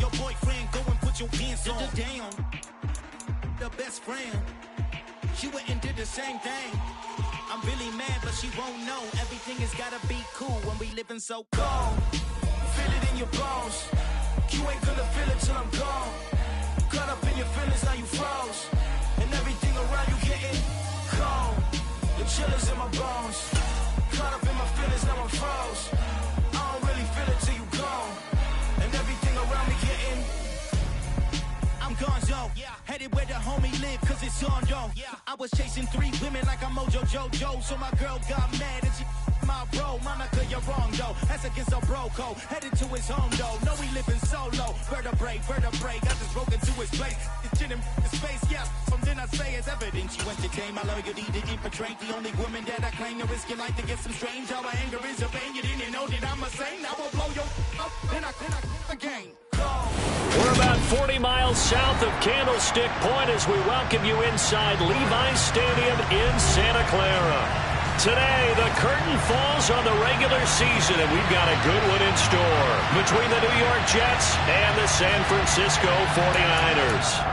your boyfriend, go and put your pants on. Damn, the best friend. She went and did the same thing. I'm really mad, but she won't know. Everything has gotta be cool when we living so cold. Feel it in your bones. You ain't gonna feel it till I'm gone. Caught up in your feelings, now you froze. And everything around you getting cold. The chill is in my bones. Caught up in my feelings, now I'm froze. I don't really feel it till you gone. And everything around me getting, I'm gonzo. Headed where the homie live, cause it's on though. I was chasing 3 women like I'm Mojo Jojo. So my girl got mad and she my bro. Monica, you're wrong though. That's against a bro code. Headed to his home though. No, we living solo. Vertebrae. I just broke into his place. It's chin in his face, yeah. Something I say is evident. She went to tame my loyalty to infiltrate. The only woman that I claim to risk your life to get some strange. How my anger is a pain. You didn't know that I'm a saint. I will blow your up. Then I again. We're about 40 miles south of Candlestick Point as we welcome you inside Levi's Stadium in Santa Clara. Today, the curtain falls on the regular season, and we've got a good one in store between the New York Jets and the San Francisco 49ers.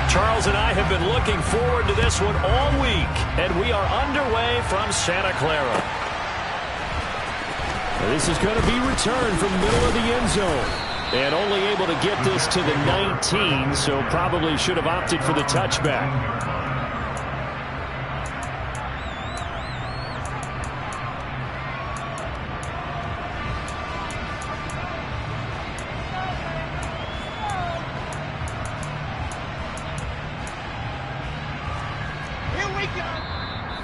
Charles and I have been looking forward to this one all week, and we are underway from Santa Clara. This is going to be returned from the middle of the end zone. And only able to get this to the 19, so probably should have opted for the touchback.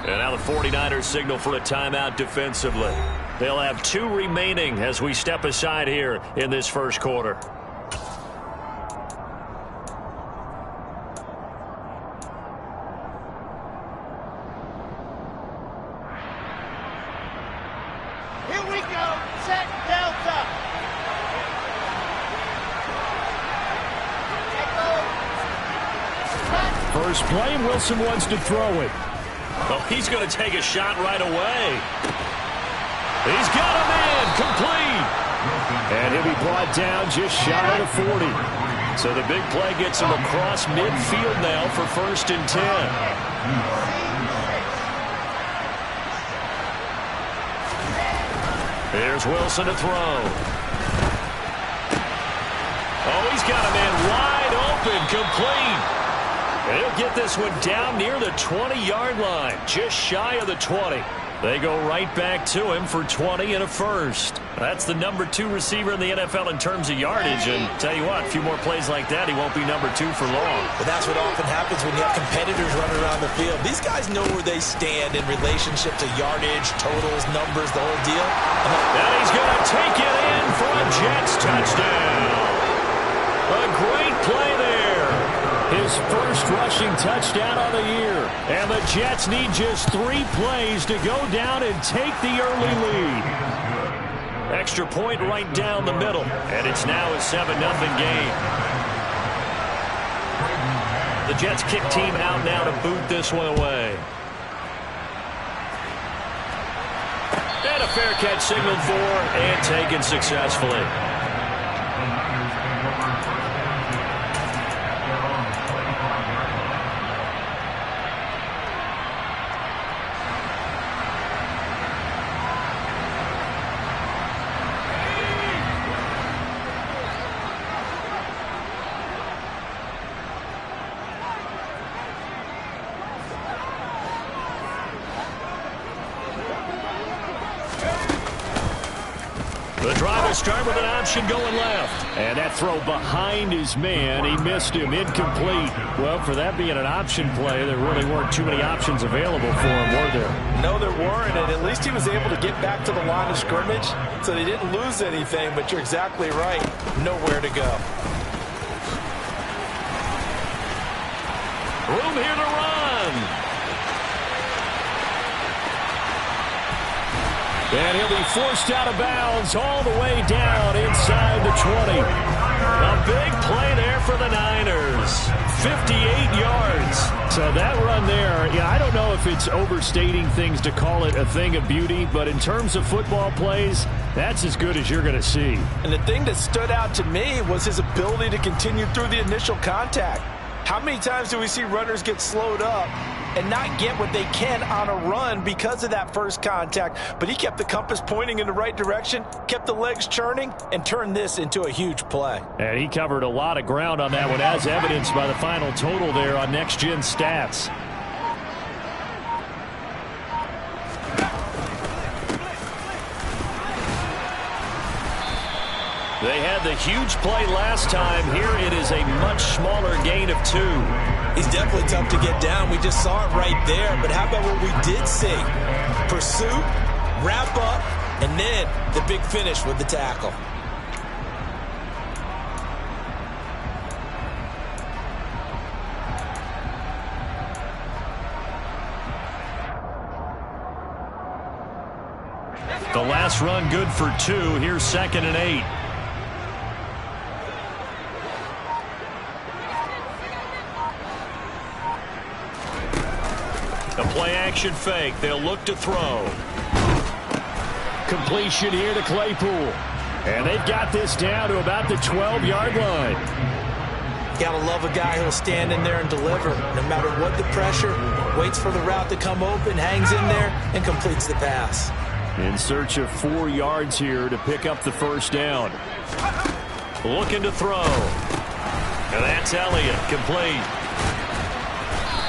And now the 49ers signal for a timeout defensively. They'll have 2 remaining as we step aside here in this first quarter. Here we go. Set Delta. First play, and Wilson wants to throw it. Oh, he's going to take a shot right away. He's got a man, complete. And he'll be brought down just shy of the 40. So the big play gets him across midfield now for 1st and 10. Here's Wilson to throw. Oh, he's got a man wide open, complete. And he'll get this one down near the 20-yard line, just shy of the 20. They go right back to him for 20 and a first. That's the number 2 receiver in the NFL in terms of yardage. And tell you what, a few more plays like that, he won't be number 2 for long. But that's what often happens when you have competitors running around the field. These guys know where they stand in relationship to yardage, totals, numbers, the whole deal. And he's going to take it in for a Jets touchdown. A great play there. His first rushing touchdown of the year. And the Jets need just 3 plays to go down and take the early lead. Extra point right down the middle. And it's now a 7-0 game. The Jets kick team out now to boot this one away. And a fair catch signaled for and taken successfully. The drive will start with an option going left. And that throw behind his man, he missed him, incomplete. Well, for that being an option play, there really weren't too many options available for him, were there? No, there weren't, and at least he was able to get back to the line of scrimmage, so they didn't lose anything, but you're exactly right, nowhere to go. Room here to run. And he'll be forced out of bounds all the way down inside the 20. A big play there for the Niners. 58 yards. So that run there, yeah, I don't know if it's overstating things to call it a thing of beauty, but in terms of football plays, that's as good as you're going to see. And the thing that stood out to me was his ability to continue through the initial contact. How many times do we see runners get slowed up and not get what they can on a run because of that first contact? But he kept the compass pointing in the right direction, kept the legs churning, and turned this into a huge play. And he covered a lot of ground on that one, as evidenced by the final total there on Next Gen Stats. They had the huge play last time. Here it is a much smaller gain of 2. He's definitely tough to get down. We just saw it right there. But how about what we did see? Pursuit, wrap up, and then the big finish with the tackle. The last run good for 2. Here's 2nd and 8. The play-action fake. They'll look to throw. Completion here to Claypool. And they've got this down to about the 12-yard line. Gotta love a guy who'll stand in there and deliver. No matter what the pressure, waits for the route to come open, hangs in there, and completes the pass. In search of 4 yards here to pick up the first down. Looking to throw. And that's Elliott, complete.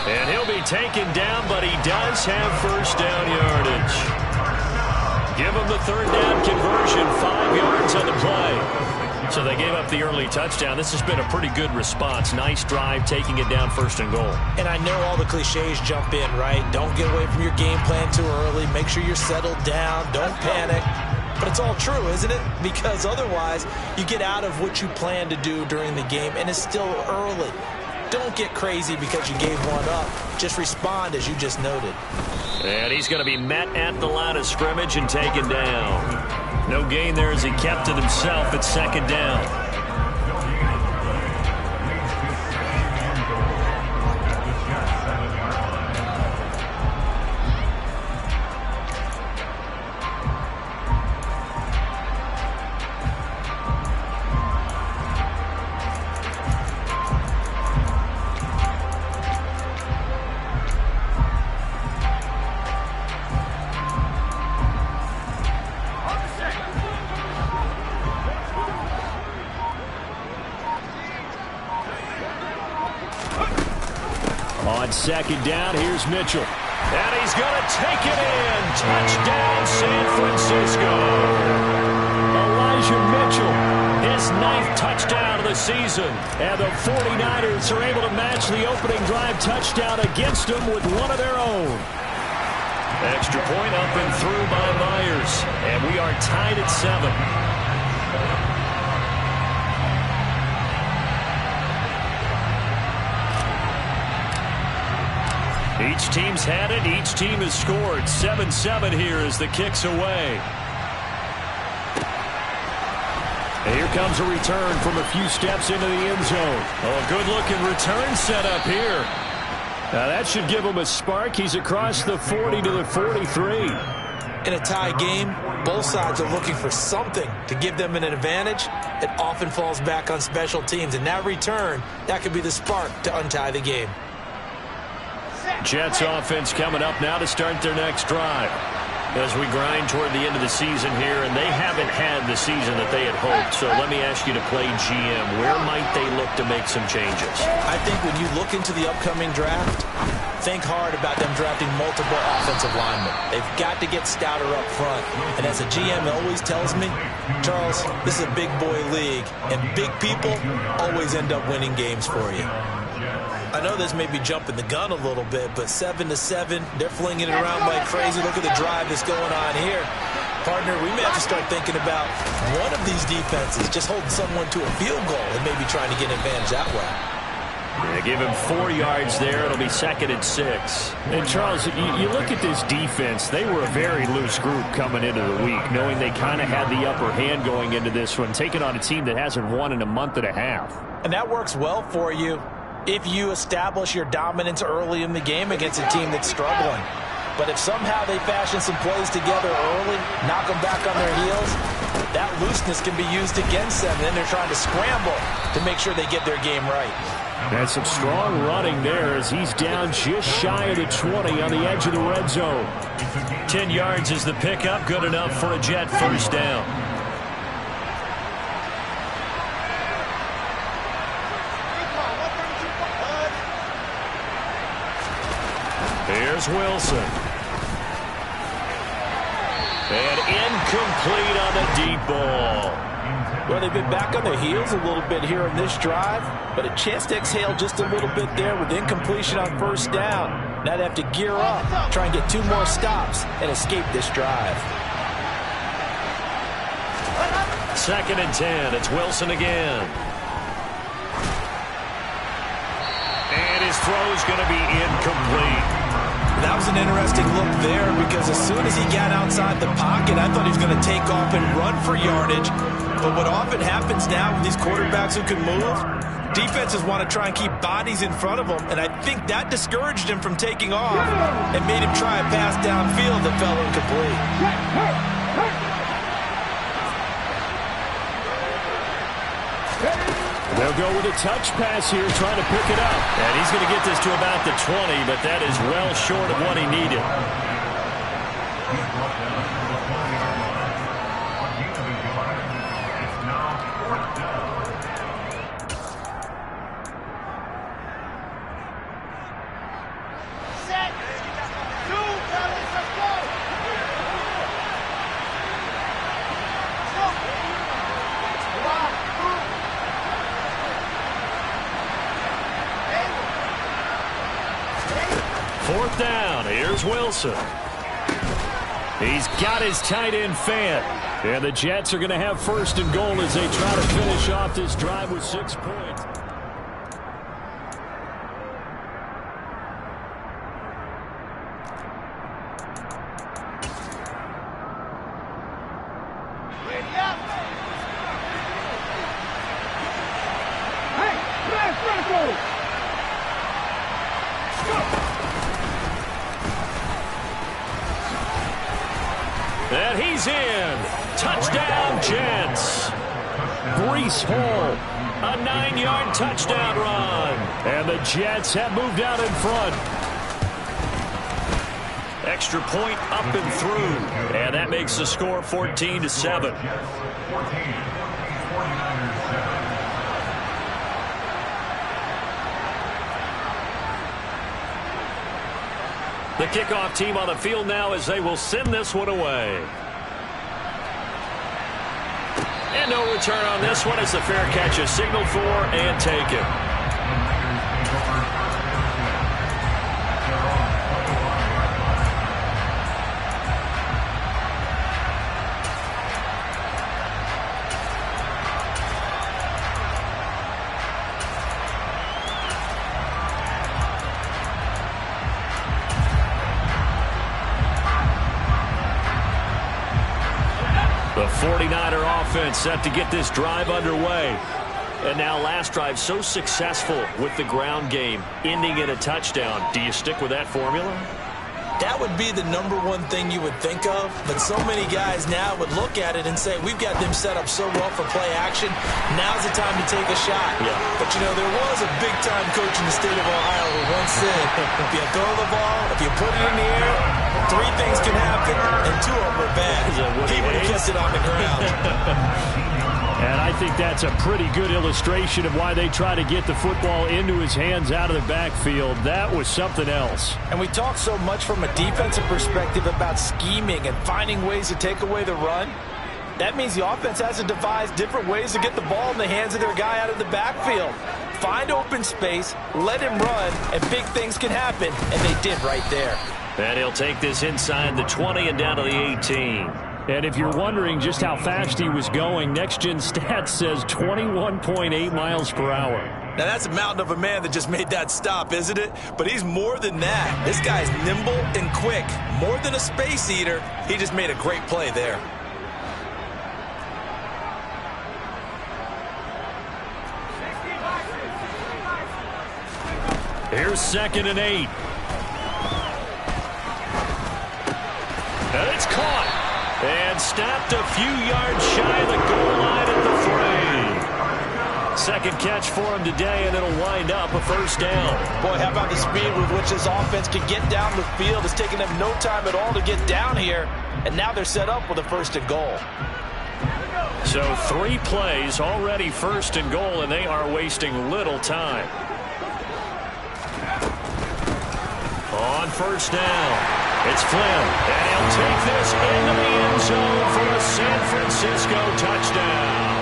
And he'll be taken down, but he does have first down yardage. Give him the 3rd down conversion, 5 yards on the play. So they gave up the early touchdown. This has been a pretty good response. Nice drive, taking it down 1st and goal. And I know all the cliches jump in, right? Don't get away from your game plan too early. Make sure you're settled down. Don't panic. But it's all true, isn't it? Because otherwise, you get out of what you plan to do during the game, and it's still early. Don't get crazy because you gave one up. Just respond as you just noted. And he's going to be met at the line of scrimmage and taken down. No gain there as he kept it himself at 2nd down. On 2nd down, here's Mitchell. And he's going to take it in. Touchdown, San Francisco. Elijah Mitchell, his 9th touchdown of the season. And the 49ers are able to match the opening drive touchdown against them with one of their own. Extra point up and through by Myers. And we are tied at 7. Each team's had it. Each team has scored. 7-7 here as the kick's away. And here comes a return from a few steps into the end zone. Oh, a good-looking return set up here. Now that should give him a spark. He's across the 40 to the 43. In a tie game, both sides are looking for something to give them an advantage. It often falls back on special teams. And that return, that could be the spark to untie the game. Jets offense coming up now to start their next drive. As we grind toward the end of the season here, and they haven't had the season that they had hoped. So let me ask you to play GM. Where might they look to make some changes? I think when you look into the upcoming draft, think hard about them drafting multiple offensive linemen. They've got to get stouter up front. And as a GM always tells me, Charles, this is a big boy league, and big people always end up winning games for you. I know this may be jumping the gun a little bit, but 7-7, they're flinging it around like crazy. Look at the drive that's going on here. Partner, we may have to start thinking about one of these defenses just holding someone to a field goal and maybe trying to get an advantage that way. They give him 4 yards there. It'll be 2nd and 6. And, Charles, you look at this defense. They were a very loose group coming into the week, knowing they kind of had the upper hand going into this one, taking on a team that hasn't won in a month and a half. And that works well for you if you establish your dominance early in the game against a team that's struggling. But if somehow they fashion some plays together early, knock them back on their heels, that looseness can be used against them. Then they're trying to scramble to make sure they get their game right. And some strong running there as he's down just shy of the 20 on the edge of the red zone. 10 yards is the pickup. Good enough for a Jet first down. Here's Wilson. And incomplete on the deep ball. Well, they've been back on their heels a little bit here on this drive, but a chance to exhale just a little bit there with incompletion on first down. Now they have to gear up, try and get 2 more stops, and escape this drive. 2nd and 10. It's Wilson again. And his throw's going to be incomplete. That was an interesting look there because as soon as he got outside the pocket, I thought he was going to take off and run for yardage. But what often happens now with these quarterbacks who can move, defenses want to try and keep bodies in front of them, and I think that discouraged him from taking off and made him try a pass downfield that fell incomplete. They'll go with a touch pass here, trying to pick it up. And he's going to get this to about the 20, but that is well short of what he needed. Fourth down. Here's Wilson. He's got his tight end fan. And the Jets are going to have 1st and goal as they try to finish off this drive with 6 points. And he's in. Touchdown, Jets. Breece Hall, A 9-yard touchdown run. and the Jets have moved out in front. Extra point up and through. And that makes the score 14-7. The kickoff team on the field now as they will send this one away. And no return on this one as the fair catch is signaled for and taken. The 49er offense set to get this drive underway. And now last drive so successful with the ground game, ending in a touchdown. Do you stick with that formula? That would be the #1 thing you would think of, but so many guys now would look at it and say, we've got them set up so well for play action, now's the time to take a shot. Yeah. But, you know, there was a big-time coach in the state of Ohio who once said, if you throw the ball, if you put it in the air, 3 things can happen, and 2 of them are bad. He would have kept it on the ground. And I think that's a pretty good illustration of why they try to get the football into his hands out of the backfield. That was something else. And we talk so much from a defensive perspective about scheming and finding ways to take away the run. That means the offense has to devise different ways to get the ball in the hands of their guy out of the backfield. Find open space, let him run, and big things can happen, and they did right there. And he'll take this inside the 20 and down to the 18. And if you're wondering just how fast he was going, Next Gen Stats says 21.8 miles per hour. Now, that's a mountain of a man that just made that stop, isn't it? But he's more than that. This guy's nimble and quick. More than a space eater. He just made a great play there. Here's 2nd and 8. And it's caught. And stopped a few yards shy of the goal line at the 3. Second catch for him today, and it'll wind up a first down. Boy, how about the speed with which this offense can get down the field? It's taken them no time at all to get down here, and now they're set up with a 1st and goal. So 3 plays, already 1st and goal, and they are wasting little time. On 1st down. It's Flynn, and he'll take this into the end zone for a San Francisco touchdown.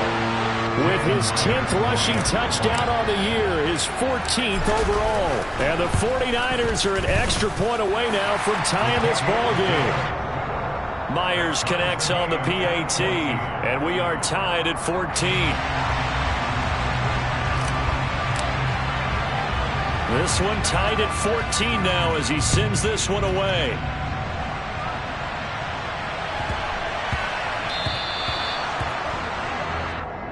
With his 10th rushing touchdown on the year, his 14th overall. And the 49ers are an extra point away now from tying this ball game. Myers connects on the PAT, and we are tied at 14. This one tied at 14 now as he sends this one away.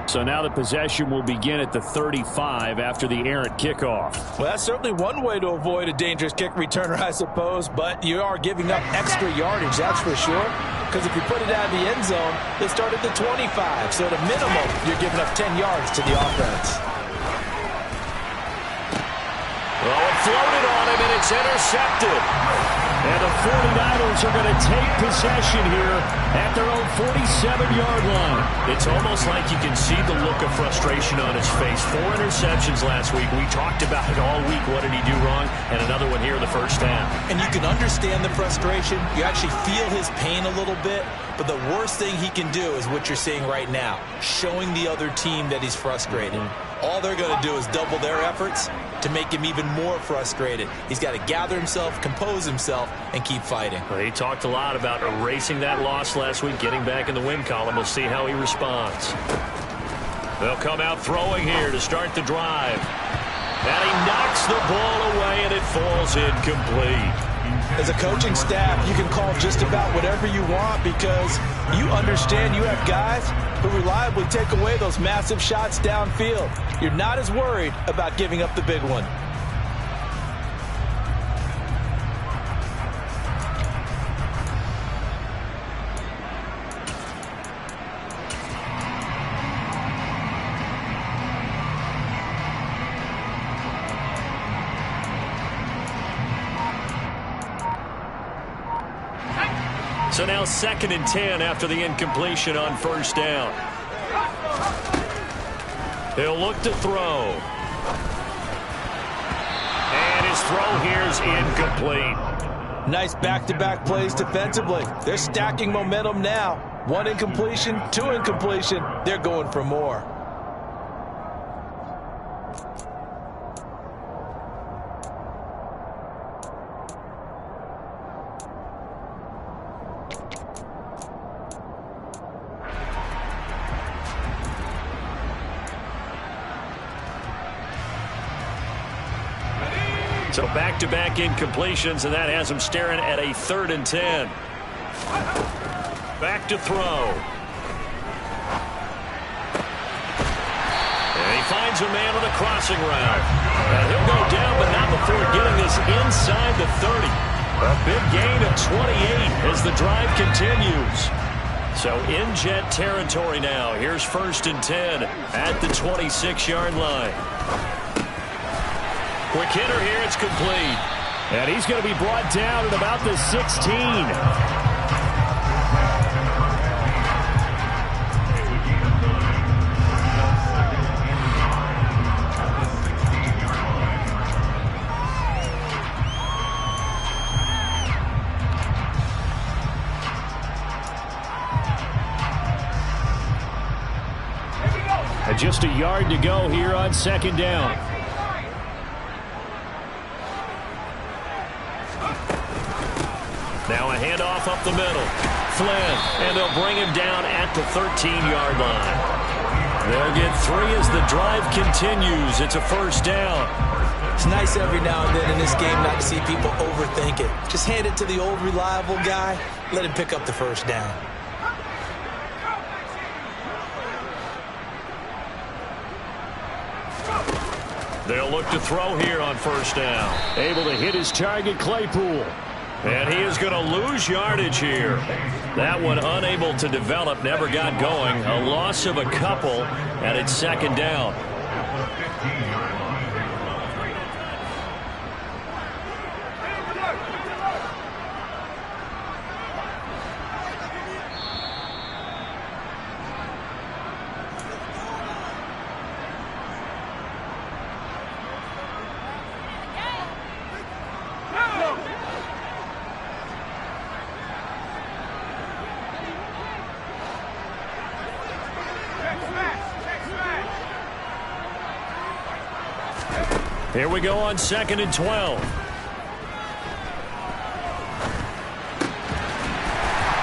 So now the possession will begin at the 35 after the errant kickoff. Well, that's certainly one way to avoid a dangerous kick returner, I suppose, but you are giving up extra yardage, that's for sure. Because if you put it out of the end zone, they start at the 25. So at a minimum, you're giving up 10 yards to the offense. Well, it floated on him, and it's intercepted. And the 49ers are going to take possession here at their own 47-yard line. It's almost like you can see the look of frustration on his face. 4 interceptions last week. We talked about it all week. What did he do wrong? And another one here in the first half. And you can understand the frustration. You actually feel his pain a little bit. But the worst thing he can do is what you're seeing right now, showing the other team that he's frustrated. All they're going to do is double their efforts to make him even more frustrated. He's got to gather himself, compose himself, and keep fighting. Well, he talked a lot about erasing that loss last week, getting back in the win column. We'll see how he responds. They'll come out throwing here to start the drive. And he knocks the ball away, and it falls incomplete. As a coaching staff, you can call just about whatever you want because you understand you have guys who reliably take away those massive shots downfield. You're not as worried about giving up the big one. So now 2nd and 10 after the incompletion on 1st down. He'll look to throw. And his throw here is incomplete. Nice back-to-back plays defensively. They're stacking momentum now. 1 incompletion, 2 incompletion. They're going for more. So back-to-back incompletions, and that has him staring at a 3rd and 10. Back to throw. And he finds a man on the crossing route. And he'll go down, but not before getting this inside the 30. A big gain of 28 as the drive continues. So in Jet territory now. Here's 1st and 10 at the 26-yard line. Quick hitter here, it's complete. And he's going to be brought down at about the 16. And just a yard to go here on 2nd down. Now a handoff up the middle. Flynn, and they'll bring him down at the 13-yard line. They'll get 3 as the drive continues. It's a first down. It's nice every now and then in this game not to see people overthink it. Just hand it to the old reliable guy. Let him pick up the first down. They'll look to throw here on first down. Able to hit his target, Claypool. And he is going to lose yardage here. That one unable to develop, never got going. A loss of a couple, and it's second down. Here we go on 2nd and 12.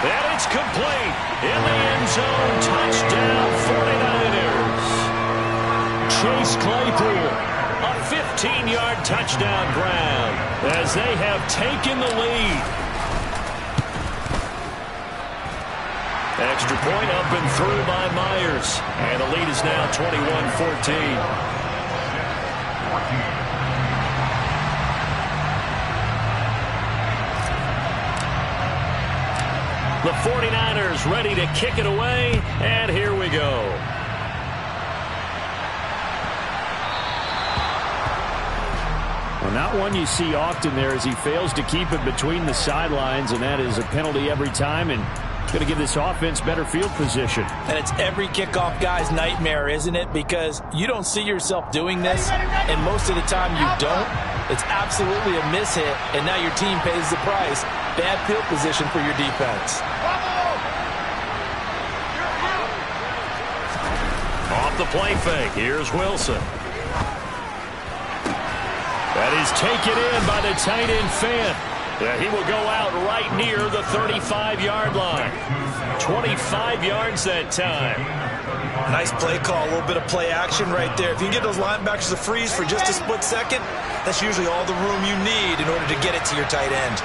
And it's complete. In the end zone, touchdown 49ers. Chase Claypool. A 15-yard touchdown grab as they have taken the lead. Extra point up and through by Myers. And the lead is now 21-14. The 49ers ready to kick it away, and here we go. Well, not one you see often there as he fails to keep it between the sidelines, and that is a penalty every time, and going to give this offense better field position. And it's every kickoff guy's nightmare, isn't it? Because you don't see yourself doing this, and most of the time you don't. It's absolutely a mishit, and now your team pays the price. Bad field position for your defense. Off the play fake, here's Wilson. That is taken in by the tight end Fant. Yeah, he will go out right near the 35-yard line. 25 yards that time. Nice play call, a little bit of play action right there. If you can get those linebackers to freeze for just a split second, that's usually all the room you need in order to get it to your tight end.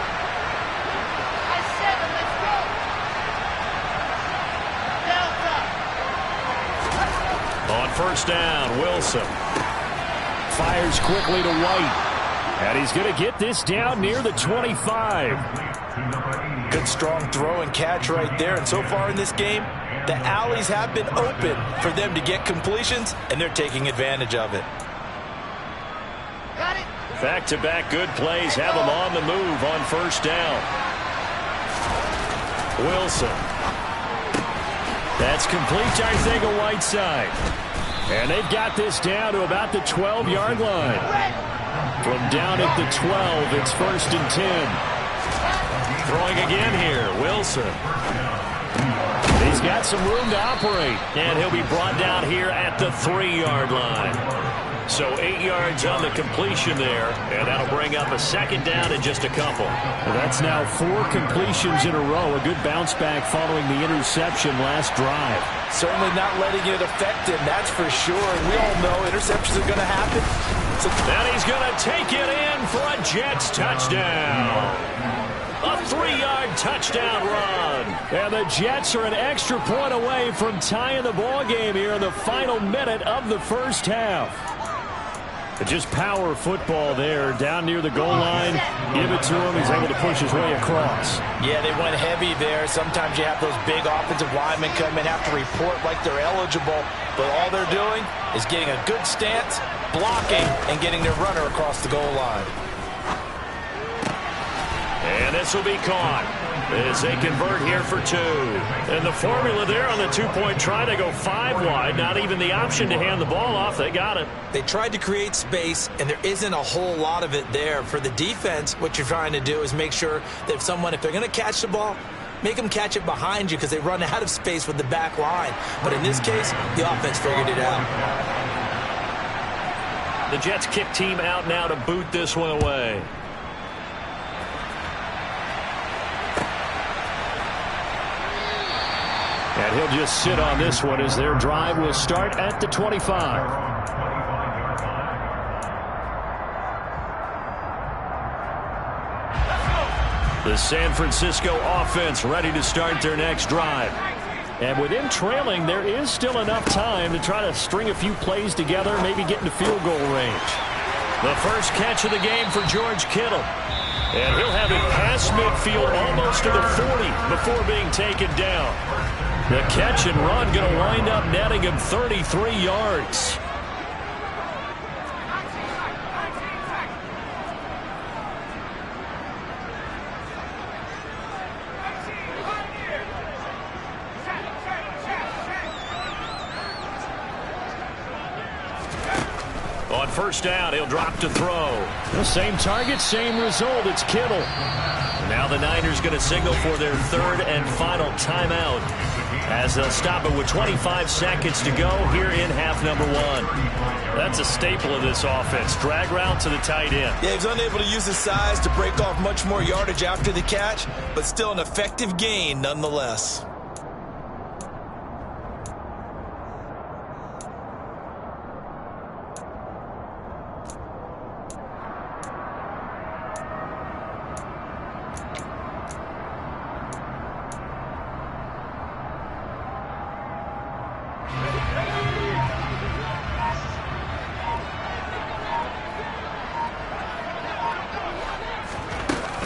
On first down, Wilson. Fires quickly to White. And he's going to get this down near the 25. Good strong throw and catch right there. And so far in this game, the alleys have been open for them to get completions, and they're taking advantage of it. Back-to-back good plays have them on the move on first down. Wilson. That's complete to Arcega-Whiteside. And they've got this down to about the 12-yard line. From down at the 12, it's 1st and 10. Throwing again here, Wilson. He's got some room to operate. And he'll be brought down here at the 3-yard line. So 8 yards on the completion there, and that'll bring up a second down in just a couple. Well, that's now 4 completions in a row. A good bounce back following the interception last drive. Certainly not letting it affect him, that's for sure. And we all know interceptions are going to happen. So then he's going to take it in for a Jets touchdown. A 3-yard touchdown run. And the Jets are an extra point away from tying the ball game here in the final minute of the first half. But just power football there, down near the goal line. Give it to him. He's able to push his way across. Yeah, they went heavy there. Sometimes you have those big offensive linemen come in, have to report like they're eligible. But all they're doing is getting a good stance, blocking, and getting their runner across the goal line. And this will be caught as they convert here for 2. And the formula there on the 2-point try to go 5 wide. Not even the option to hand the ball off. They got it. They tried to create space, and there isn't a whole lot of it there. For the defense, what you're trying to do is make sure that if they're going to catch the ball, make them catch it behind you because they run out of space with the back line. But in this case, the offense figured it out. The Jets kick team out now to boot this one away. And And he'll just sit on this one as their drive will start at the 25. The San Francisco offense ready to start their next drive. And with him trailing, there is still enough time to try to string a few plays together, maybe get into field goal range. The first catch of the game for George Kittle. And he'll have it past midfield almost to the 40 before being taken down. The catch and run going to wind up netting him 33 yards. On first down, he'll drop to throw. The same target, same result. It's Kittle. Now the Niners going to signal for their third and final timeout as they'll stop it with 25 seconds to go here in half number one. That's a staple of this offense. Drag route to the tight end. Yeah, he's unable to use his size to break off much more yardage after the catch, but still an effective gain nonetheless.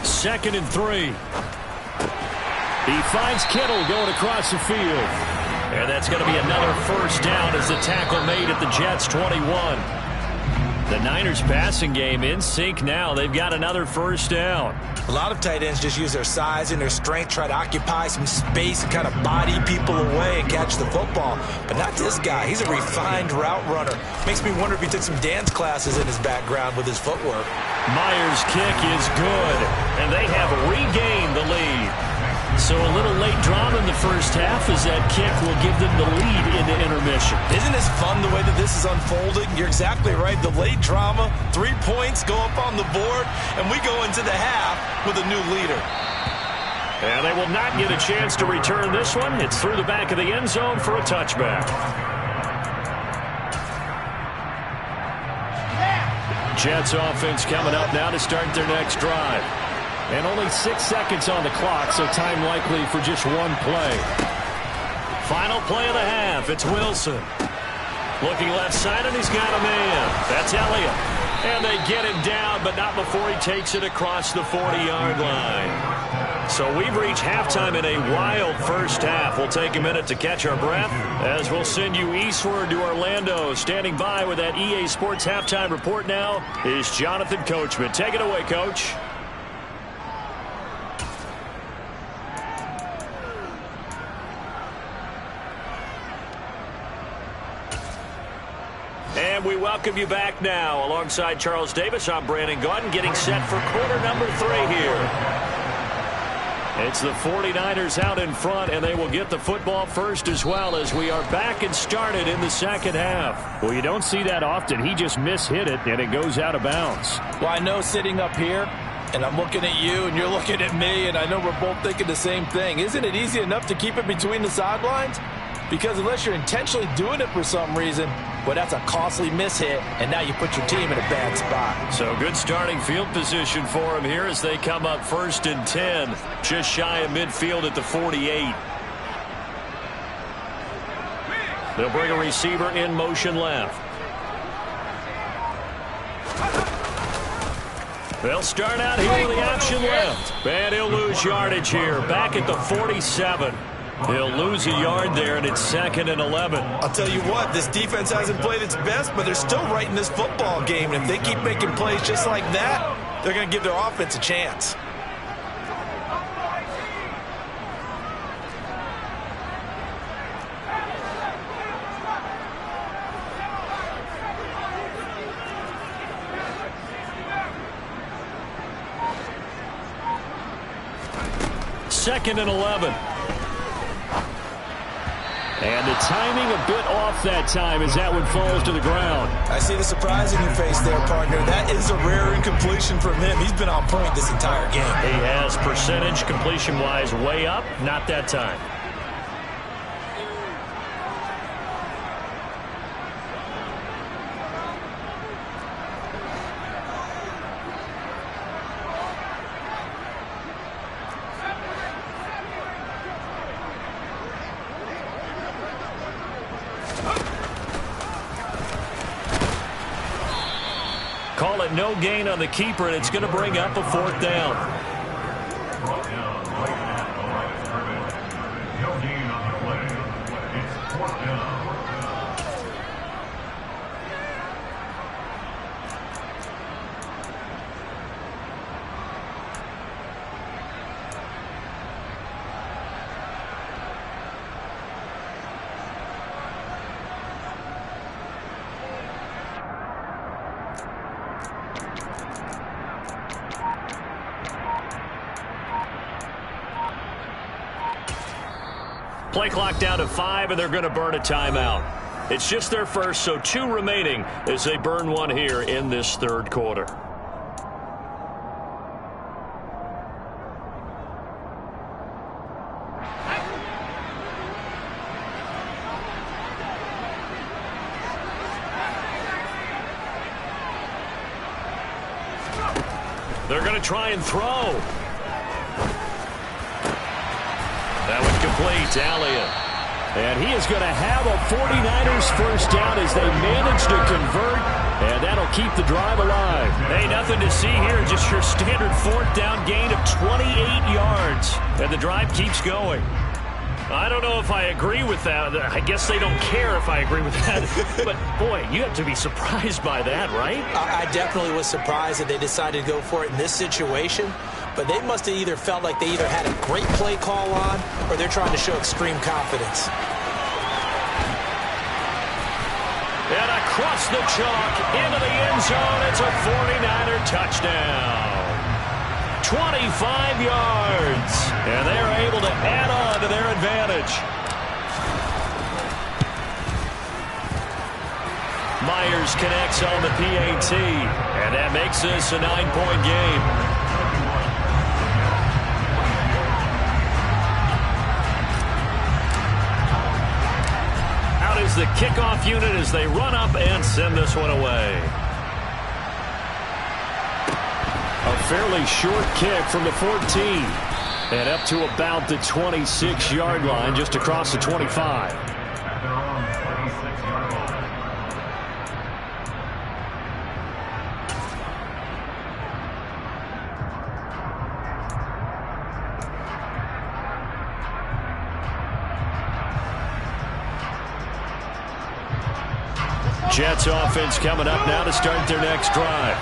Second and 3. He finds Kittle going across the field. And that's going to be another first down as the tackle made at the Jets' 21. The Niners passing game in sync now. They've got another first down. A lot of tight ends just use their size and their strength, try to occupy some space and kind of body people away and catch the football. But not this guy. He's a refined route runner. Makes me wonder if he took some dance classes in his background with his footwork. Myers' kick is good, and they have regained the lead. So a little late drama in the first half as that kick will give them the lead into intermission. Isn't this fun the way that this is unfolding? You're exactly right. The late drama, 3 points go up on the board, and we go into the half with a new leader. And they will not get a chance to return this one. It's through the back of the end zone for a touchback. Jets offense coming up now to start their next drive. And only 6 seconds on the clock, so time likely for just one play. Final play of the half. It's Wilson. Looking left side, and he's got a man. That's Elliott. And they get him down, but not before he takes it across the 40-yard line. So we've reached halftime in a wild first half. We'll take a minute to catch our breath as we'll send you eastward to Orlando. Standing by with that EA Sports halftime report now is Jonathan Coachman. Take it away, Coach. And we welcome you back now. Alongside Charles Davis, I'm Brandon Gaudin, getting set for quarter number 3 here. It's the 49ers out in front, and they will get the football first as well as we are back and started in the second half. Well, you don't see that often. He just mishit it, and it goes out of bounds. Well, I know sitting up here, and I'm looking at you, and you're looking at me, and I know we're both thinking the same thing. Isn't it easy enough to keep it between the sidelines? Because unless you're intentionally doing it for some reason, well, that's a costly mishit, and now you put your team in a bad spot. So good starting field position for him here as they come up first and 10, just shy of midfield at the 48. They'll bring a receiver in motion left. They'll start out here with the option left. And he'll lose yardage here, back at the 47. He'll lose a yard there, and it's 2nd and 11. I'll tell you what, this defense hasn't played its best, but they're still right in this football game. And if they keep making plays just like that, they're going to give their offense a chance. Second and 11. And the timing a bit off that time as that one falls to the ground. I see the surprise in your face there, partner. That is a rare incompletion from him. He's been on point this entire game. He has percentage completion-wise way up. Not that time. Call it no gain on the keeper, and it's going to bring up a 4th down. Play clock down to 5, and they're going to burn a timeout. It's just their first, so 2 remaining as they burn one here in this 3rd quarter. They're going to try and throw. That one complete, Elliott. And he is going to have a 49ers first down as they manage to convert, and that'll keep the drive alive. Hey, nothing to see here, just your standard 4th down gain of 28 yards, and the drive keeps going. I don't know if I agree with that. I guess they don't care if I agree with that. But, boy, you have to be surprised by that, right? I definitely was surprised that they decided to go for it in this situation. But they must have either felt like they either had a great play call on or they're trying to show extreme confidence. And across the chalk into the end zone, it's a 49er touchdown. 25 yards, and they're able to add on to their advantage. Myers connects on the PAT, and that makes this a 9-point game. Out is the kickoff unit as they run up and send this one away. A fairly short kick from the 14. And up to about the 26-yard line, just across the 25. Jets offense coming up now to start their next drive.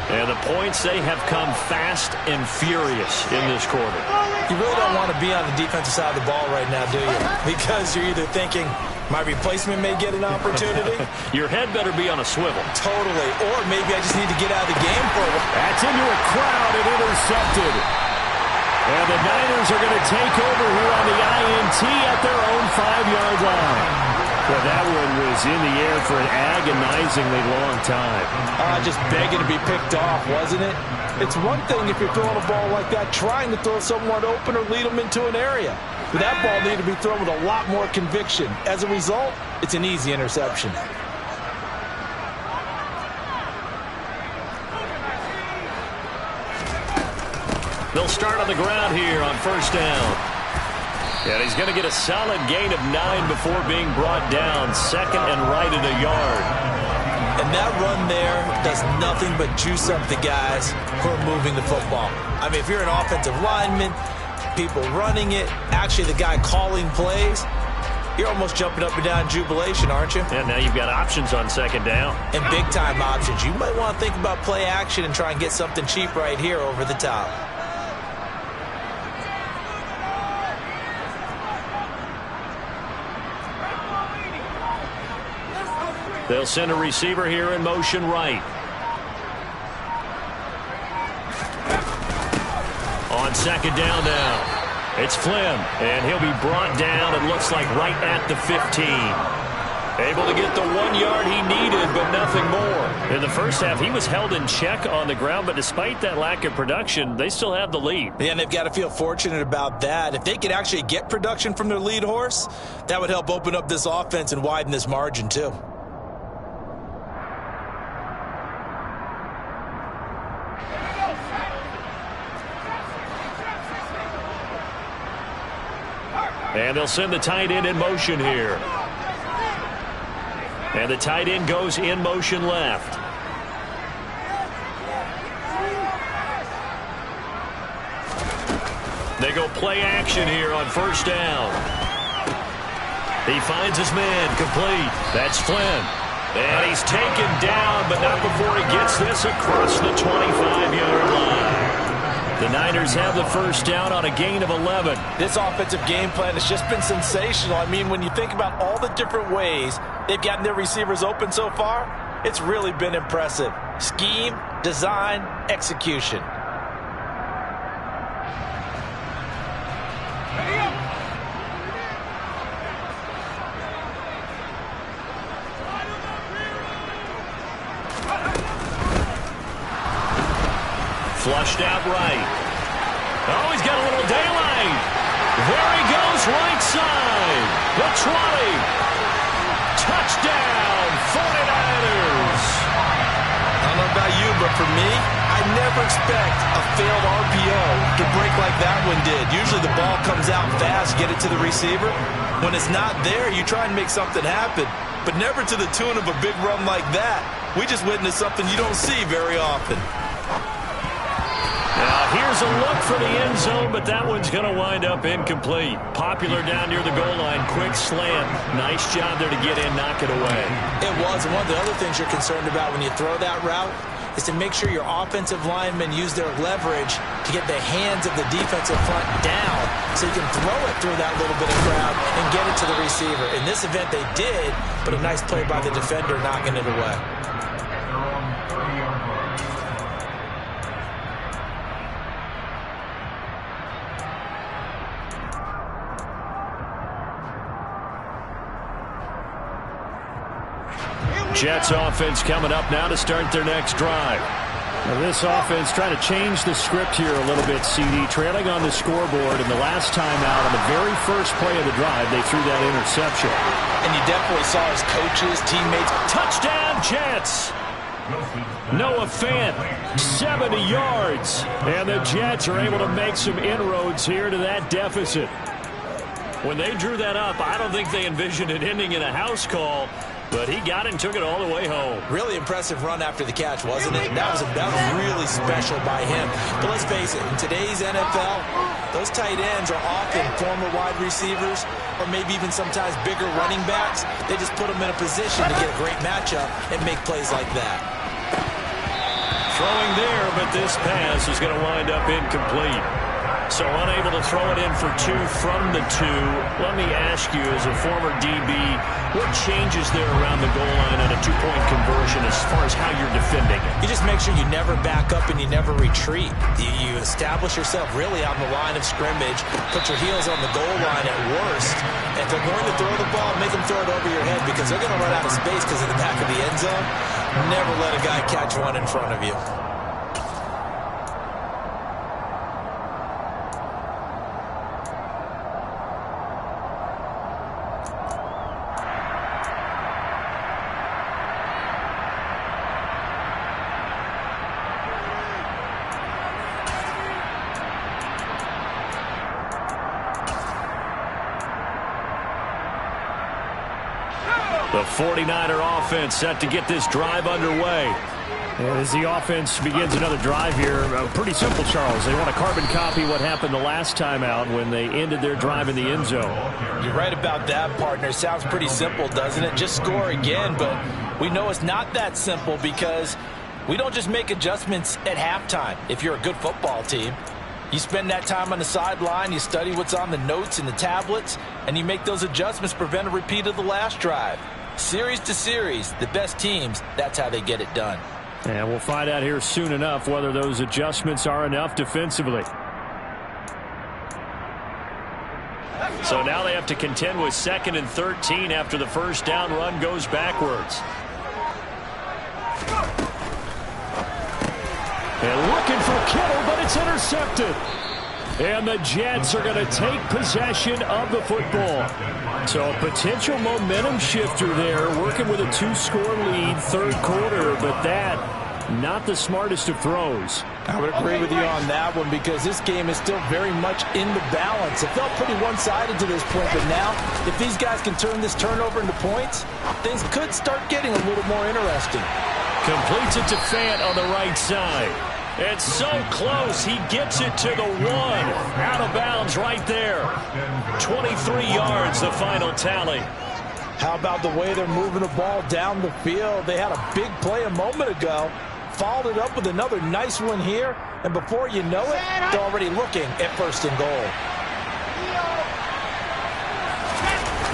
And the points, they have come fast and furious in this quarter. You really don't want to be on the defensive side of the ball right now, do you? Because you're either thinking, my replacement may get an opportunity. Your head better be on a swivel. Totally. Or maybe I just need to get out of the game for a while. That's into a crowd and intercepted. And the Niners are going to take over here on the INT at their own 5-yard line. Well, that one was in the air for an agonizingly long time. Just begging to be picked off, wasn't it? It's one thing if you're throwing a ball like that, trying to throw someone open or lead them into an area. But that ball needed to be thrown with a lot more conviction. As a result, it's an easy interception. They'll start on the ground here on first down. And he's going to get a solid gain of 9 before being brought down. 2nd and right at a yard. And that run there does nothing but juice up the guys who are moving the football. I mean, if you're an offensive lineman, people running it, actually the guy calling plays, you're almost jumping up and down in jubilation, aren't you? And now you've got options on 2nd down. And big-time options. You might want to think about play action and try and get something cheap right here over the top. They'll send a receiver here in motion right. On 2nd down now, it's Flynn, and he'll be brought down, it looks like right at the 15. Able to get the 1 yard he needed, but nothing more. In the first half, he was held in check on the ground, but despite that lack of production, they still have the lead. Yeah, and they've got to feel fortunate about that. If they could actually get production from their lead horse, that would help open up this offense and widen this margin too. And they'll send the tight end in motion here. And the tight end goes in motion left. They go play action here on first down. He finds his man, complete. That's Flynn. And he's taken down, but not before he gets this across the 25-yard line. The Niners have the first down on a gain of 11. This offensive game plan has just been sensational. I mean, when you think about all the different ways they've gotten their receivers open so far, it's really been impressive. Scheme, design, execution. Flushed out right. Oh, he's got a little daylight. There he goes, right side. The 20. Touchdown, 49ers. I don't know about you, but for me, I never expect a failed RPO to break like that one did. Usually the ball comes out fast, get it to the receiver. When it's not there, you try and make something happen, but never to the tune of a big run like that. We just witnessed something you don't see very often. Now here's a look for the end zone, but that one's going to wind up incomplete. Popular down near the goal line, quick slant. Nice job there to get in, knock it away. It was. One of the other things you're concerned about when you throw that route is to make sure your offensive linemen use their leverage to get the hands of the defensive front down so you can throw it through that little bit of crowd and get it to the receiver. In this event, they did, but a nice play by the defender knocking it away. Jets offense coming up now to start their next drive. Now this offense trying to change the script here a little bit, CD. Trailing on the scoreboard, and the last time out on the very first play of the drive, they threw that interception. And you definitely saw his coaches, teammates. Touchdown, Jets! Noah Fant, 70 yards. And the Jets are able to make some inroads here to that deficit. When they drew that up, I don't think they envisioned it ending in a house call. But he got it and took it all the way home. Really impressive run after the catch, wasn't it? That was really special by him. But let's face it, in today's NFL, those tight ends are often former wide receivers or maybe even sometimes bigger running backs. They just put them in a position to get a great matchup and make plays like that. Throwing there, but this pass is going to wind up incomplete. So unable to throw it in for two from the two. Let me ask you, as a former DB, what changes there around the goal line on a two-point conversion as far as how you're defending it? You just make sure you never back up and you never retreat. You establish yourself really on the line of scrimmage, put your heels on the goal line at worst. And if they're going to throw the ball, make them throw it over your head because they're going to run out of space because of the back of the end zone. Never let a guy catch one in front of you. The 49er offense set to get this drive underway. And as the offense begins another drive here, pretty simple, Charles. They want to carbon copy what happened the last time out when they ended their drive in the end zone. You're right about that, partner. Sounds pretty simple, doesn't it? Just score again, but we know it's not that simple because we don't just make adjustments at halftime. If you're a good football team, you spend that time on the sideline, you study what's on the notes and the tablets, and you make those adjustments to prevent a repeat of the last drive. Series to series, the best teams, that's how they get it done. And we'll find out here soon enough whether those adjustments are enough defensively. So now they have to contend with 2nd and 13 after the first down run goes backwards. And looking for Kittle, but it's intercepted. And the Jets are going to take possession of the football. So a potential momentum shifter there, working with a 2-score lead, third quarter, but that not the smartest of throws. I would agree with you on that one because this game is still very much in the balance. It felt pretty one-sided to this point, but now if these guys can turn this turnover into points, things could start getting a little more interesting. Completes it to Fant on the right side. It's so close. He gets it to the 1. Out of bounds right there. 23 yards, the final tally. How about the way they're moving the ball down the field? They had a big play a moment ago. Followed it up with another nice one here. And before you know it, they're already looking at 1st and goal.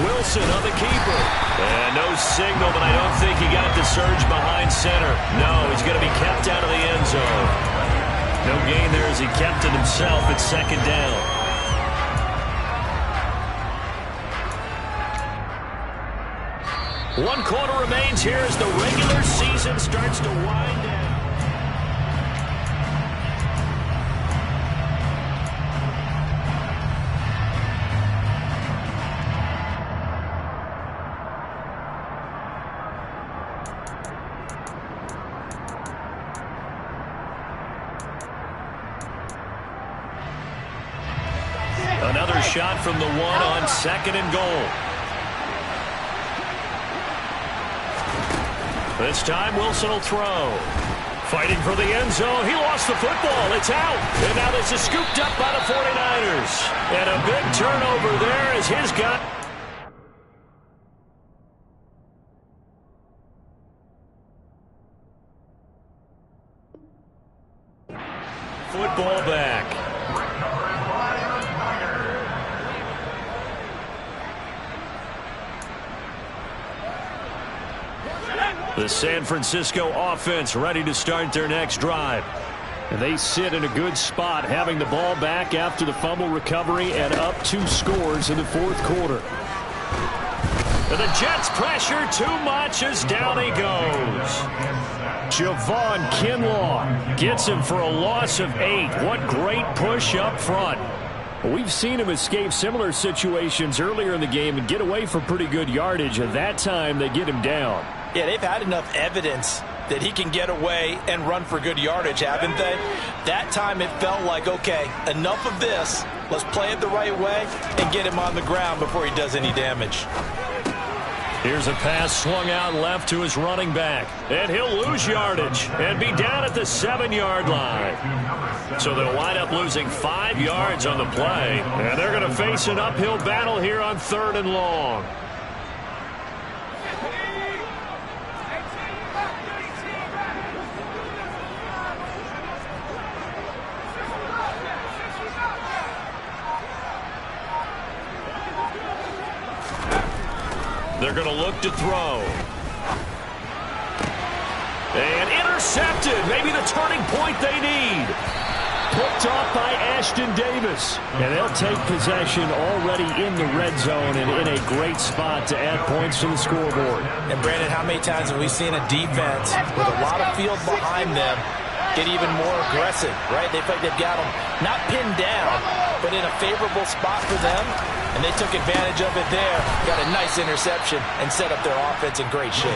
Wilson on the keeper. And no signal, but I don't think he got the surge behind center. No, he's going to be kept out of the end zone. No gain there as he kept it himself at 2nd down. One quarter remains here as the regular season starts to wind down. Another shot from the 1 on 2nd and goal. This time Wilson will throw. Fighting for the end zone. He lost the football. It's out. And now this is scooped up by the 49ers. And a big turnover there as his guy. Football back. The San Francisco offense ready to start their next drive. And they sit in a good spot, having the ball back after the fumble recovery and up 2 scores in the 4th quarter. And the Jets pressure too much as down he goes. Javon Kinlaw gets him for a loss of 8. What great push up front. We've seen him escape similar situations earlier in the game and get away for pretty good yardage, and that time they get him down. Yeah, they've had enough evidence that he can get away and run for good yardage, haven't they? That time it felt like, okay, enough of this. Let's play it the right way and get him on the ground before he does any damage. Here's a pass swung out left to his running back. And he'll lose yardage and be down at the 7-yard line. So they'll wind up losing 5 yards on the play. And they're going to face an uphill battle here on 3rd and long. They're going to look to throw. And intercepted. Maybe the turning point they need. Picked off by Ashton Davis. And they'll take possession already in the red zone and in a great spot to add points to the scoreboard. And Brandon, how many times have we seen a defense with a lot of field behind them get even more aggressive, right? They feel like they've got them not pinned down, but in a favorable spot for them. And they took advantage of it there. Got a nice interception and set up their offense in great shape.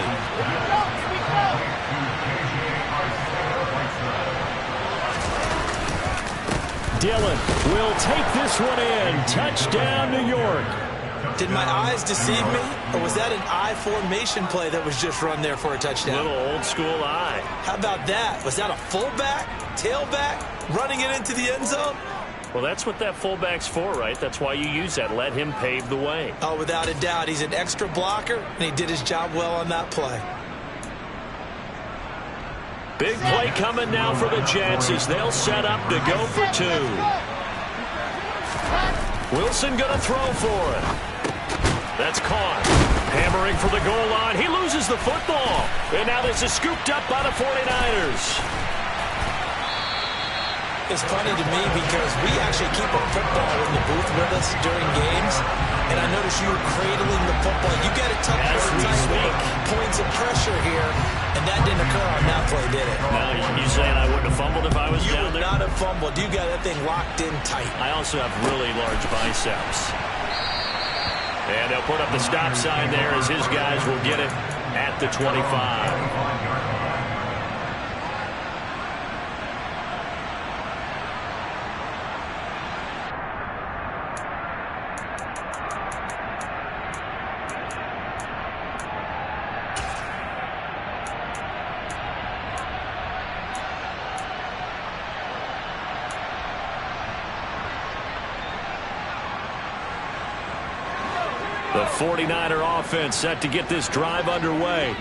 Dillon will take this one in. Touchdown, New York. Did my eyes deceive me? Or was that an I formation play that was just run there for a touchdown? Little old school I. How about that? Was that a fullback, tailback, running it into the end zone? Well, that's what that fullback's for, right? That's why you use that. Let him pave the way. Oh, without a doubt. He's an extra blocker, and he did his job well on that play. Big play coming now for the Jets as they'll set up to go for 2. Wilson going to throw for it. That's caught. Hammering for the goal line. He loses the football. And now this is scooped up by the 49ers. It's funny to me because we actually keep a football in the booth with us during games, and I notice you cradling the football. You got to touch points of pressure here, and that didn't occur on that play, did it? No, you saying I wouldn't have fumbled if I was down there? You would not have fumbled. You got that thing locked in tight. I also have really large biceps. And they'll put up the stop sign there as his guys will get it at the 25. The 49er offense set to get this drive underway.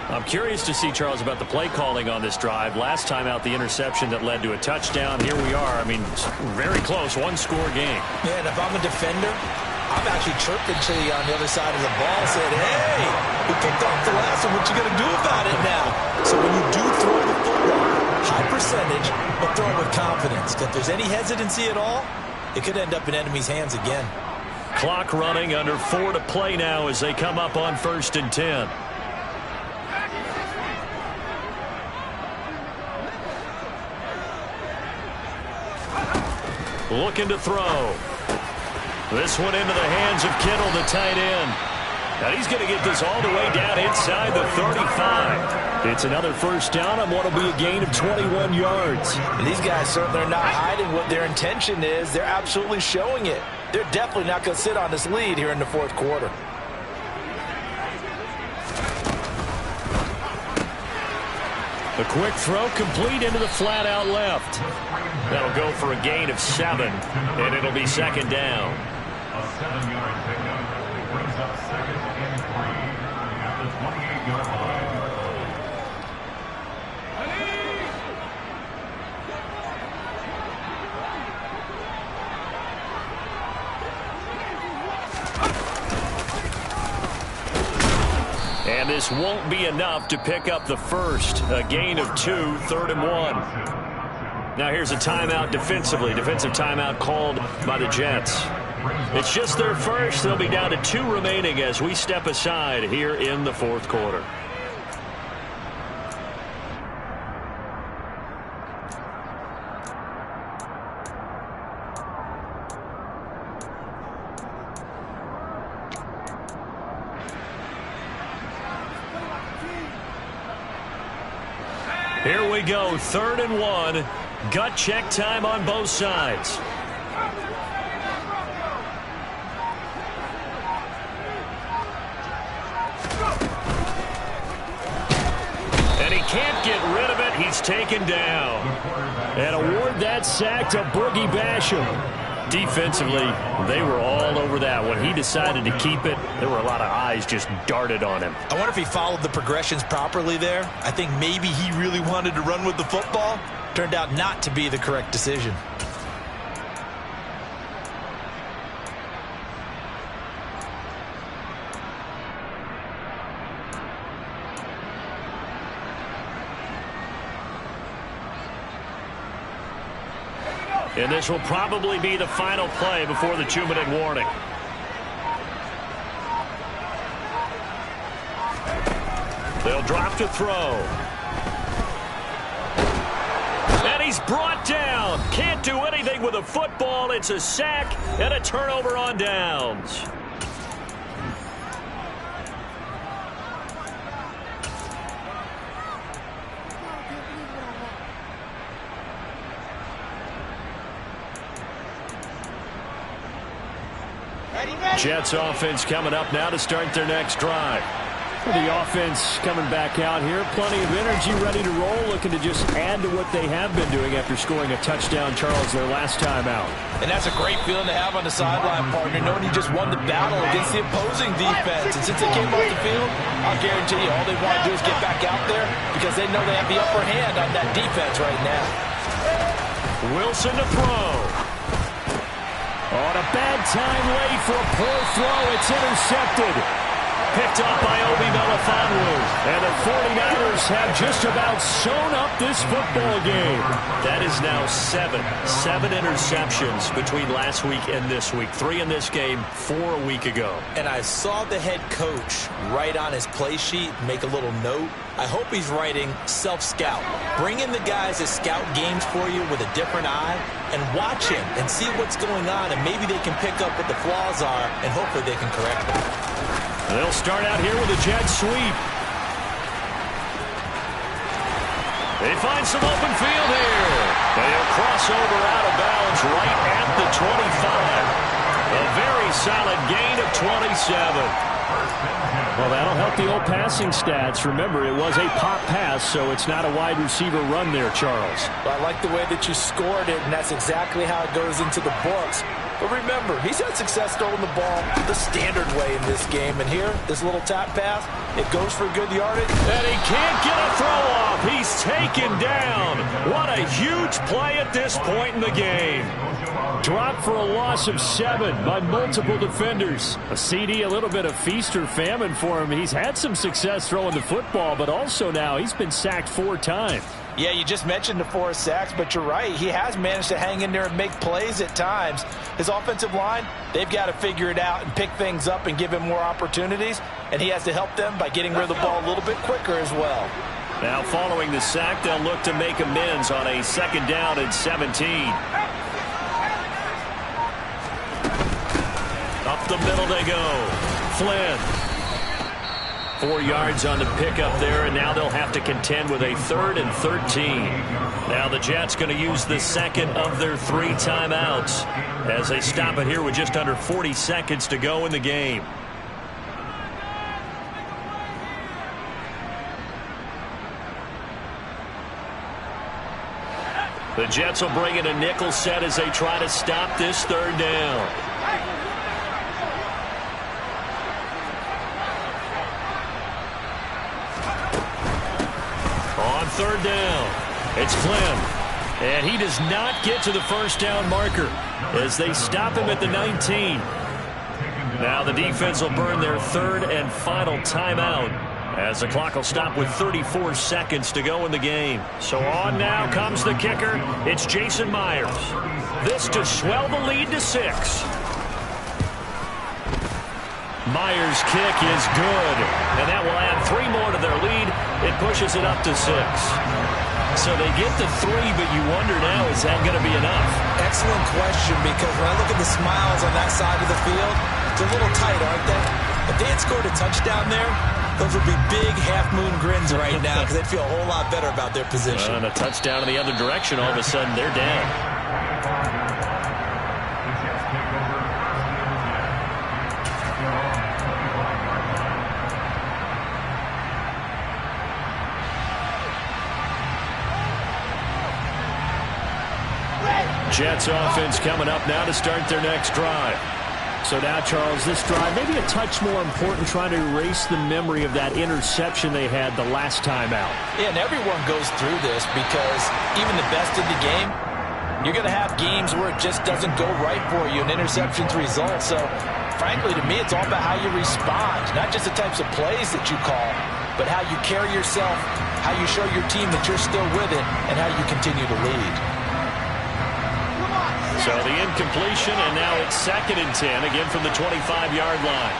I'm curious to see, Charles, about the play calling on this drive. Last time out, the interception that led to a touchdown. Here we are. I mean, very close, one-score game. Yeah, and if I'm a defender, I'm actually chirping to you on the other side of the ball, saying, hey, we picked off the last one. What you going to do about it now? So when you do throw the football, high percentage, but throw it with confidence. If there's any hesitancy at all, it could end up in enemy's hands again. Clock running, under 4 to play now as they come up on 1st and 10. Looking to throw. This one into the hands of Kittle, the tight end. Now he's going to get this all the way down inside the 35. It's another first down on what will be a gain of 21 yards. And these guys certainly are not hiding what their intention is. They're absolutely showing it. They're definitely not going to sit on this lead here in the fourth quarter. A quick throw complete into the flat out left. That'll go for a gain of 7, and it'll be 2nd down. A 7-yard pickup brings up 2nd and 3 at the 28-yard line. And this won't be enough to pick up the first. A gain of 2, 3rd and 1. Now here's a timeout defensively. Defensive timeout called by the Jets. It's just their first. They'll be down to 2 remaining as we step aside here in the fourth quarter. Here we go, 3rd and 1. Gut check time on both sides. And he can't get rid of it. He's taken down. And award that sack to Boogie Basham. Defensively, they were all over that. When he decided to keep it, there were a lot of eyes just darted on him. I wonder if he followed the progressions properly there. I think maybe he really wanted to run with the football. Turned out not to be the correct decision. And this will probably be the final play before the 2-minute warning. They'll drop to throw. And he's brought down. Can't do anything with a football. It's a sack and a turnover on downs. Jets offense coming up now to start their next drive. The offense coming back out here. Plenty of energy, ready to roll, looking to just add to what they have been doing after scoring a touchdown, Charles, their last time out. And that's a great feeling to have on the sideline, partner, knowing you just won the battle against the opposing defense. And since they came off the field, I'll guarantee you all they want to do is get back out there because they know they have the upper hand on that defense right now. Wilson to throw. On a bad time late for a poor throw. It's intercepted. Picked up by Obi Melifonwu. And the 49ers have just about sewn up this football game. That is now 7 interceptions between last week and this week. 3 in this game, 4 a week ago. And I saw the head coach write on his play sheet, make a little note. I hope he's writing self-scout. Bring in the guys that scout games for you with a different eye and watch him and see what's going on, and maybe they can pick up what the flaws are, and hopefully they can correct them. They'll start out here with a jet sweep. They find some open field here. They'll cross over out of bounds right at the 25. A very solid gain of 27. Well, that'll help at the old passing stats, remember, it was a pop pass, so it's not a wide receiver run there, Charles. Well, I like the way that you scored it, and that's exactly how it goes into the books. But remember, he's had success throwing the ball the standard way in this game. And here, this little tap pass, it goes for good yardage. And he can't get a throw off. He's taken down. What a huge play at this point in the game. Dropped for a loss of 7 by multiple defenders. A CD, a little bit of feast or famine for him. He's had some success throwing the football, but also now he's been sacked 4 times. Yeah, you just mentioned the 4 sacks, but you're right. He has managed to hang in there and make plays at times. His offensive line, they've got to figure it out and pick things up and give him more opportunities, and he has to help them by getting rid of the ball a little bit quicker as well. Now following the sack, they'll look to make amends on a 2nd down and 17. Up the middle they go. Flynn. 4 yards on the pickup there, and now they'll have to contend with a 3rd and 13. Now the Jets going to use the 2nd of their 3 timeouts as they stop it here with just under 40 seconds to go in the game. The Jets will bring in a nickel set as they try to stop this 3rd down. On 3rd down, it's Flynn. And he does not get to the 1st down marker as they stop him at the 19. Now the defense will burn their 3rd and final timeout as the clock will stop with 34 seconds to go in the game. So on now comes the kicker. It's Jason Myers. This to swell the lead to 6. Myers' kick is good, and that will add 3 more to their lead. It pushes it up to 6. So they get the 3, but you wonder now, is that going to be enough? Excellent question, because when I look at the smiles on that side of the field, it's a little tight, aren't they? If they had scored a touchdown there, those would be big half-moon grins right now because they'd feel a whole lot better about their position. And a touchdown in the other direction, all of a sudden they're down. Jets offense coming up now to start their next drive. So now, Charles, this drive maybe a touch more important, trying to erase the memory of that interception they had the last time out. Yeah, and everyone goes through this because even the best in the game, you're going to have games where it just doesn't go right for you and interceptions result. So, frankly, to me, it's all about how you respond, not just the types of plays that you call, but how you carry yourself, how you show your team that you're still with it, and how you continue to lead. So the incompletion, and now it's 2nd and 10, again from the 25-yard line.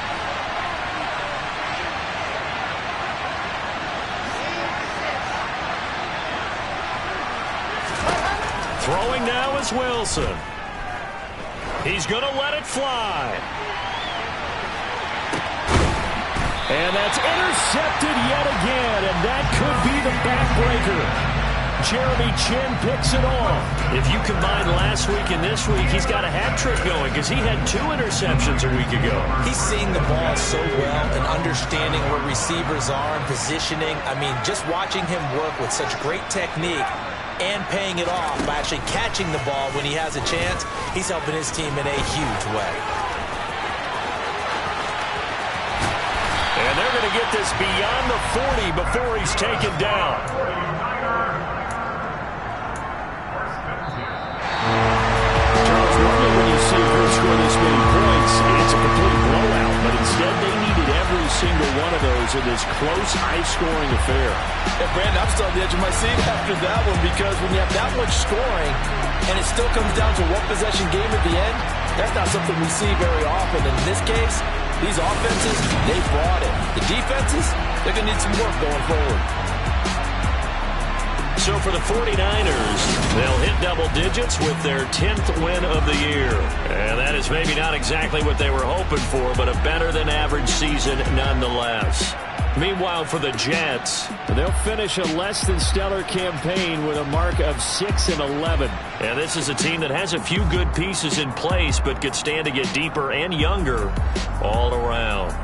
Throwing now is Wilson. He's going to let it fly. And that's intercepted yet again, and that could be the backbreaker. Jeremy Chinn picks it off. If you combine last week and this week, he's got a hat trick going because he had 2 interceptions a week ago. He's seeing the ball so well and understanding where receivers are and positioning. I mean, just watching him work with such great technique and paying it off by actually catching the ball when he has a chance, he's helping his team in a huge way. And they're going to get this beyond the 40 before he's taken down. Charles, normally when you see a group score this many points, it's a complete blowout, but instead they needed every single one of those in this close, high-scoring affair. And Brandon, I'm still on the edge of my seat after that one because when you have that much scoring and it still comes down to a one-possession game at the end, that's not something we see very often. And in this case, these offenses, they brought it. The defenses, they're going to need some work going forward. So for the 49ers, they'll hit double digits with their 10th win of the year. And that is maybe not exactly what they were hoping for, but a better-than-average season nonetheless. Meanwhile, for the Jets, they'll finish a less-than-stellar campaign with a mark of 6-11. And this is a team that has a few good pieces in place, but could stand to get deeper and younger all around.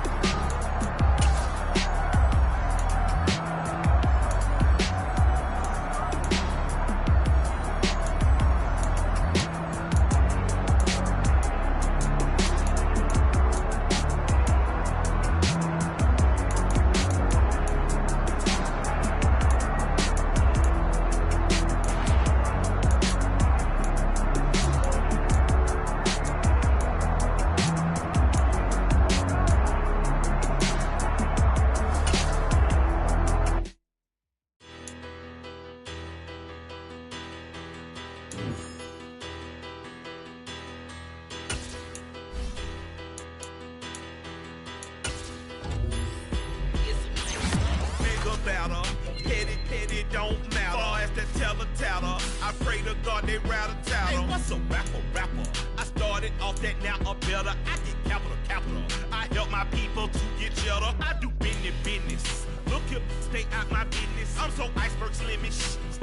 I pray to God they rat-a-tat. Hey, what's a rapper? I started off that, now I'm better. I get capital. I help my people to get cheddar. I do business. Look here, stay out my business. I'm so iceberg slimish.